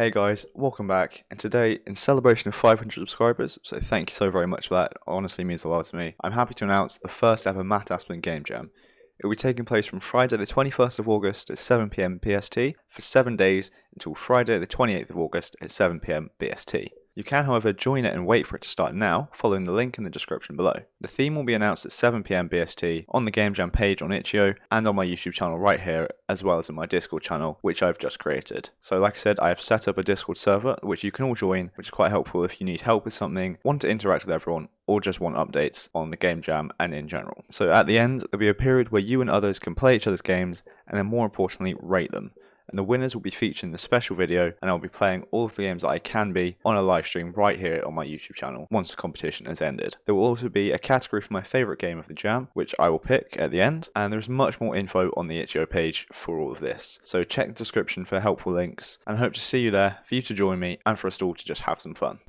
Hey guys, welcome back, and today, in celebration of 500 subscribers, so thank you so very much for that, it honestly means a lot to me, I'm happy to announce the first ever Matt Aspland Game Jam. It will be taking place from Friday the 21st of August at 7 PM BST for 7 days until Friday the 28th of August at 7 PM BST. You can, however, join it and wait for it to start now, following the link in the description below. The theme will be announced at 7 PM BST on the Game Jam page on itch.io and on my YouTube channel right here, as well as in my Discord channel, which I've just created. So like I said, I have set up a Discord server, which you can all join, which is quite helpful if you need help with something, want to interact with everyone, or just want updates on the Game Jam and in general. So at the end, there'll be a period where you and others can play each other's games, and then more importantly, rate them. And the winners will be featured in the special video, and I'll be playing all of the games that I can be on a live stream right here on my YouTube channel once the competition has ended. There will also be a category for my favourite game of the jam, which I will pick at the end, and there's much more info on the itch.io page for all of this. So check the description for helpful links, and I hope to see you there, for you to join me, and for us all to just have some fun.